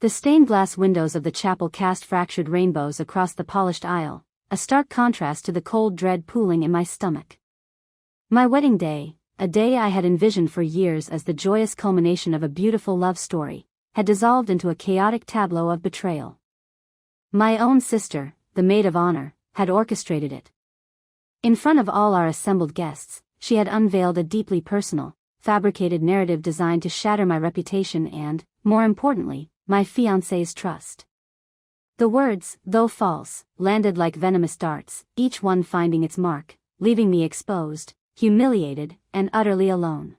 The stained glass windows of the chapel cast fractured rainbows across the polished aisle, a stark contrast to the cold dread pooling in my stomach. My wedding day, a day I had envisioned for years as the joyous culmination of a beautiful love story, had dissolved into a chaotic tableau of betrayal. My own sister, the maid of honor, had orchestrated it. In front of all our assembled guests, she had unveiled a deeply personal, fabricated narrative designed to shatter my reputation and, more importantly, my fiancé's trust. The words, though false, landed like venomous darts, each one finding its mark, leaving me exposed, humiliated, and utterly alone.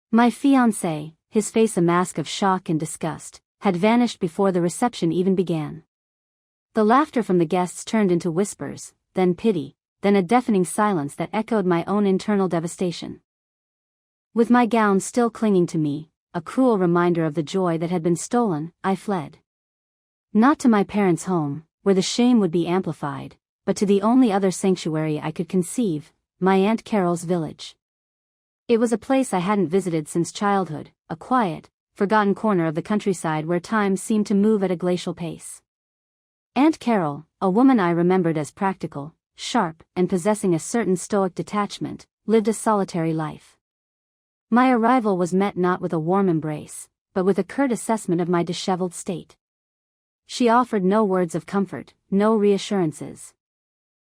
My fiancé, his face a mask of shock and disgust, had vanished before the reception even began. The laughter from the guests turned into whispers, then pity, then a deafening silence that echoed my own internal devastation. With my gown still clinging to me, a cruel reminder of the joy that had been stolen, I fled. Not to my parents' home, where the shame would be amplified, but to the only other sanctuary I could conceive, my Aunt Carol's village. It was a place I hadn't visited since childhood, a quiet, forgotten corner of the countryside where time seemed to move at a glacial pace. Aunt Carol, a woman I remembered as practical, sharp, and possessing a certain stoic detachment, lived a solitary life. My arrival was met not with a warm embrace, but with a curt assessment of my disheveled state. She offered no words of comfort, no reassurances.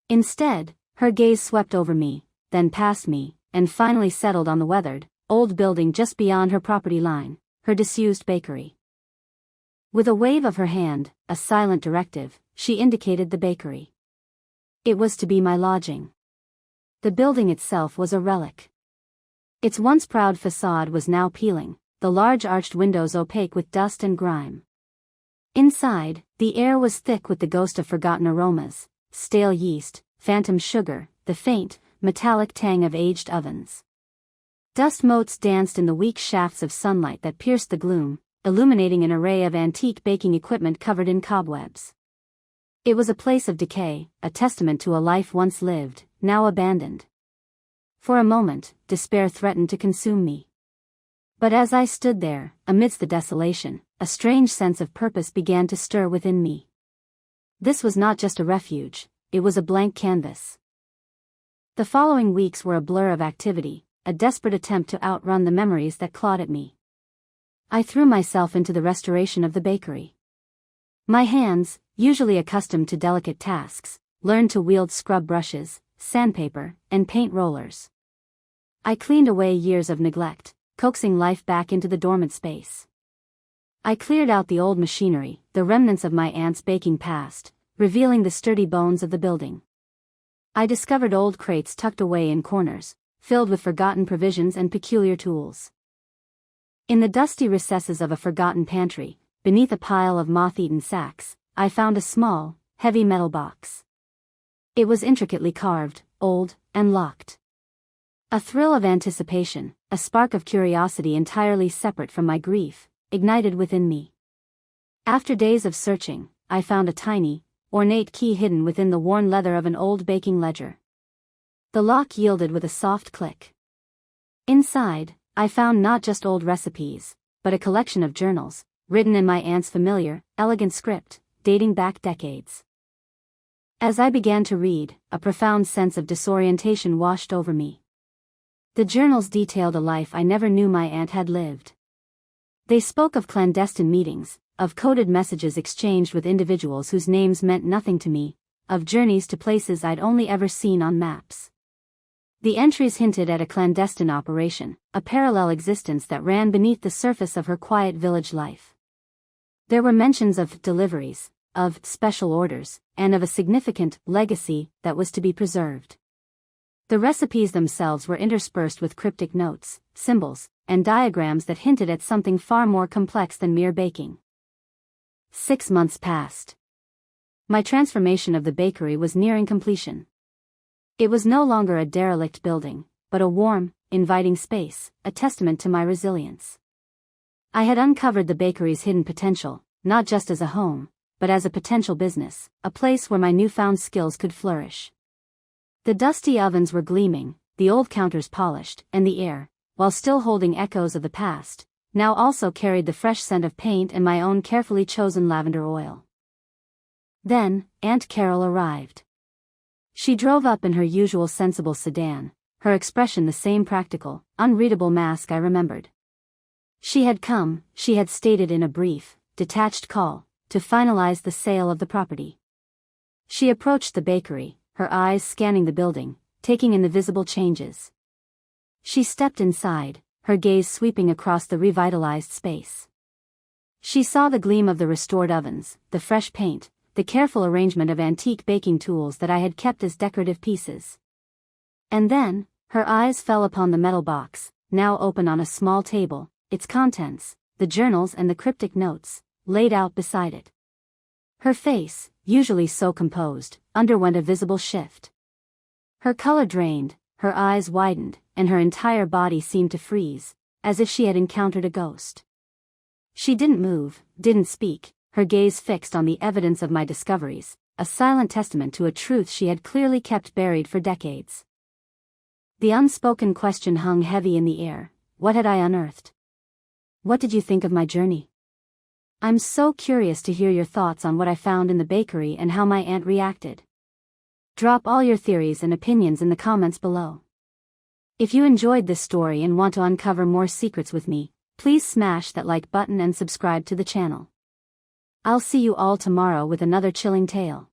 Instead, her gaze swept over me, then past me, and finally settled on the weathered, old building just beyond her property line, her disused bakery. With a wave of her hand, a silent directive, she indicated the bakery. It was to be my lodging. The building itself was a relic. Its once proud facade was now peeling, the large arched windows opaque with dust and grime. Inside, the air was thick with the ghost of forgotten aromas, stale yeast, phantom sugar, the faint, metallic tang of aged ovens. Dust motes danced in the weak shafts of sunlight that pierced the gloom, illuminating an array of antique baking equipment covered in cobwebs. It was a place of decay, a testament to a life once lived, now abandoned. For a moment, despair threatened to consume me. But as I stood there, amidst the desolation, a strange sense of purpose began to stir within me. This was not just a refuge, it was a blank canvas. The following weeks were a blur of activity, a desperate attempt to outrun the memories that clawed at me. I threw myself into the restoration of the bakery. My hands, usually accustomed to delicate tasks, learned to wield scrub brushes, sandpaper, and paint rollers. I cleaned away years of neglect, coaxing life back into the dormant space. I cleared out the old machinery, the remnants of my aunt's baking past, revealing the sturdy bones of the building. I discovered old crates tucked away in corners, filled with forgotten provisions and peculiar tools. In the dusty recesses of a forgotten pantry, beneath a pile of moth-eaten sacks, I found a small, heavy metal box. It was intricately carved, old, and locked. A thrill of anticipation, a spark of curiosity entirely separate from my grief, ignited within me. After days of searching, I found a tiny, ornate key hidden within the worn leather of an old baking ledger. The lock yielded with a soft click. Inside, I found not just old recipes, but a collection of journals, written in my aunt's familiar, elegant script, dating back decades. As I began to read, a profound sense of disorientation washed over me. The journals detailed a life I never knew my aunt had lived. They spoke of clandestine meetings, of coded messages exchanged with individuals whose names meant nothing to me, of journeys to places I'd only ever seen on maps. The entries hinted at a clandestine operation, a parallel existence that ran beneath the surface of her quiet village life. There were mentions of deliveries, of special orders, and of a significant legacy that was to be preserved. The recipes themselves were interspersed with cryptic notes, symbols, and diagrams that hinted at something far more complex than mere baking. 6 months passed. My transformation of the bakery was nearing completion. It was no longer a derelict building, but a warm, inviting space, a testament to my resilience. I had uncovered the bakery's hidden potential, not just as a home, but as a potential business, a place where my newfound skills could flourish. The dusty ovens were gleaming, the old counters polished, and the air, while still holding echoes of the past, now also carried the fresh scent of paint and my own carefully chosen lavender oil. Then, Aunt Carol arrived. She drove up in her usual sensible sedan, her expression the same practical, unreadable mask I remembered. She had come, she had stated in a brief, detached call, to finalize the sale of the property. She approached the bakery, her eyes scanning the building, taking in the visible changes. She stepped inside, her gaze sweeping across the revitalized space. She saw the gleam of the restored ovens, the fresh paint, the careful arrangement of antique baking tools that I had kept as decorative pieces. And then, her eyes fell upon the metal box, now open on a small table, its contents, the journals and the cryptic notes, laid out beside it. Her face, usually so composed, underwent a visible shift. Her color drained, her eyes widened, and her entire body seemed to freeze, as if she had encountered a ghost. She didn't move, didn't speak, her gaze fixed on the evidence of my discoveries, a silent testament to a truth she had clearly kept buried for decades. The unspoken question hung heavy in the air: what had I unearthed? What did you think of my journey? I'm so curious to hear your thoughts on what I found in the bakery and how my aunt reacted. Drop all your theories and opinions in the comments below. If you enjoyed this story and want to uncover more secrets with me, please smash that like button and subscribe to the channel. I'll see you all tomorrow with another chilling tale.